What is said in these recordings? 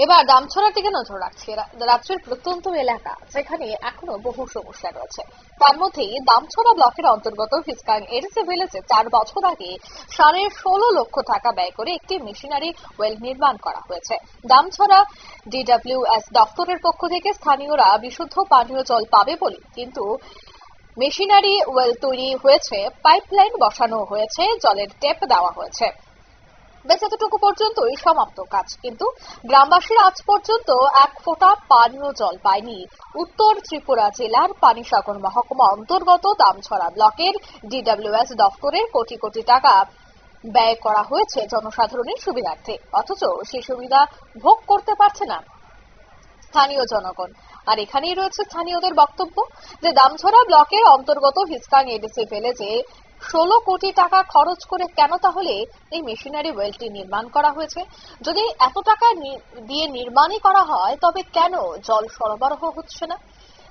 এবার দামছড়ার দিকে নজর রাখছি। রাজ্যের প্রত্যন্ত এলাকা যেখানে এখনো বহু সমস্যা রয়েছে, তার মধ্যেই দামছড়া ব্লকের অন্তর্গত হিসকাং এডিসি ভিলেজে 4 বছর আগে 16.5 লক্ষ টাকা ব্যয় করে একটি মেশিনারি ওয়েল নির্মাণ করা হয়েছে। দামছড়া ডিডব্লিউএস দপ্তরের পক্ষ থেকে স্থানীয়রা বিশুদ্ধ পানীয় জল পাবে বলে কিন্তু মেশিনারি ওয়েল তৈরি হয়েছে, পাইপলাইন বসানো হয়েছে, জলের ট্যাপ দেওয়া হয়েছে, বেশ এতটুকু পর্যন্তই সমাপ্ত কাজ। কিন্তু গ্রামবাসীরা আজ পর্যন্ত এক ফোঁটা পানীয় জল পায়নি। উত্তর ত্রিপুরা জেলার পানিসাগর মহকুমা অন্তর্গত দামছড়া ব্লকের ডিডব্লিউএস দপ্তরের কোটি কোটি টাকা ব্যয় করা হয়েছে জনসাধারণের সুবিধার্থে, অথচ সেই সুবিধা ভোগ করতে পারছে না স্থানীয় জনগণ। আর এখানেই রয়েছে স্থানীয়দের বক্তব্য যে দামছড়া ব্লকের অন্তর্গত হিসকাং এডিসি ভিলেজে 16 কোটি টাকা খরচ করে কেন তাহলে এই মেশিনারি ওয়েলটি নির্মাণ করা হয়েছে? যদি এত টাকা দিয়ে নির্মাণই করা হয় তবে কেন জল সরবরাহ হচ্ছে না?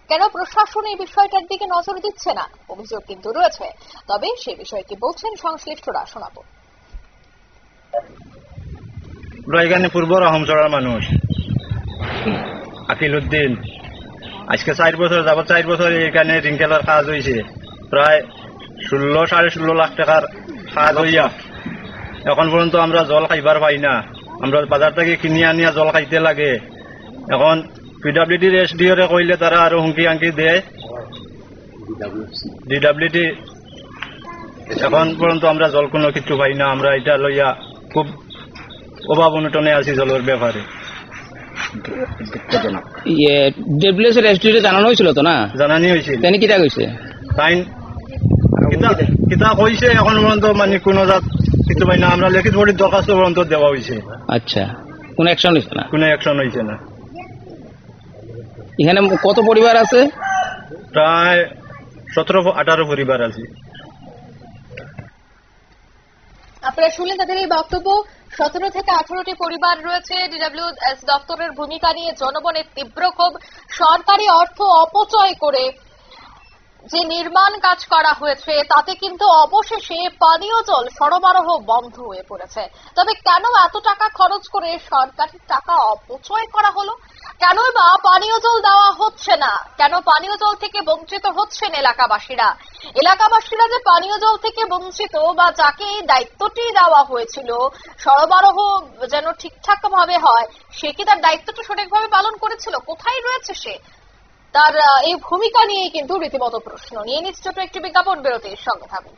কেন প্রশাসন এই বিষয়টার দিকে নজর দিচ্ছে না? অভিযোগ কিন্তু রয়েছে, তবে সেই বিষয়ে কি বলছেন সংশ্লিষ্টরা শোনাবো। এখানে পূর্ব রহমচড়ার মানুষ আকিল উদ্দিন, আজকে 4 বছর যাবত 4 বছর এখানে রিঙ্কেলার কাজ হয়েছে, প্রায় 16-16.5 লাখ টাকার কাজ হইয়া এখন পর্যন্ত আমরা জল খাইবার পাই না। আমরা বাজার থেকে কিনে আনিয়া জল খাইতে লাগে। এখন পিডব্লিউডির এসডিওরে কইলে তারা আরো হুমকি আঙ্কি দেয়। ডিডব্লিউডি এখন পর্যন্ত আমরা জল কোনো কিছু পাই না। আমরা এটা লইয়া খুব অভাব অনটনে আছি জলের ব্যাপারে। ডব্লিউএস এর এসডিও জানানো হয়েছিল তো না? জানানি হয়েছে। তিনি কিটা কইছে? তাই কিতা কইছে এখন পর্যন্ত মানে কোনো জাত কিছু পাই না। আমরা লিখিত বড়ি দরখাস্ত পর্যন্ত দেওয়া হয়েছে। আচ্ছা, কোনো অ্যাকশন হইছে না? কোনো অ্যাকশন হয়েছে না। এখানে কত পরিবার আছে? প্রায় 17-18 পরিবার আছে। আপনারা শুনলেন তাদের এই বক্তব্য। 17 থেকে 18টি পরিবার রয়েছে। ডিডব্লিউএস দপ্তরের ভূমিকা নিয়ে জনগণের তীব্র ক্ষোভ। সরকারি অর্থ অপচয় করে যে নির্মাণ কাজ করা হয়েছে তাতে কিন্তু অবশেষে পানীয় জল সরবরাহ বন্ধ হয়ে পড়েছে। তবে কেন এত টাকা খরচ করে সরকারি টাকা অপচয় করা হলো? কেনই বা পানীয় জল দেওয়া হচ্ছে না? কেন পানীয় জল থেকে বঞ্চিত হচ্ছেন এলাকাবাসীরা? এলাকাবাসীরা যে পানীয় জল থেকে বঞ্চিত বা যাকে এই দায়িত্বটি দেওয়া হয়েছিল সরবরাহ যেন ঠিকঠাক ভাবে হয়, সে কি তার দায়িত্বটা সঠিকভাবে পালন করেছিল? কোথায় রয়েছে সে? তার এই ভূমিকা নিয়ে কিন্তু রীতিমতো প্রশ্ন নিয়ে নিশ্চিত একটি বিজ্ঞাপন বিরতির সঙ্গে থাকুন।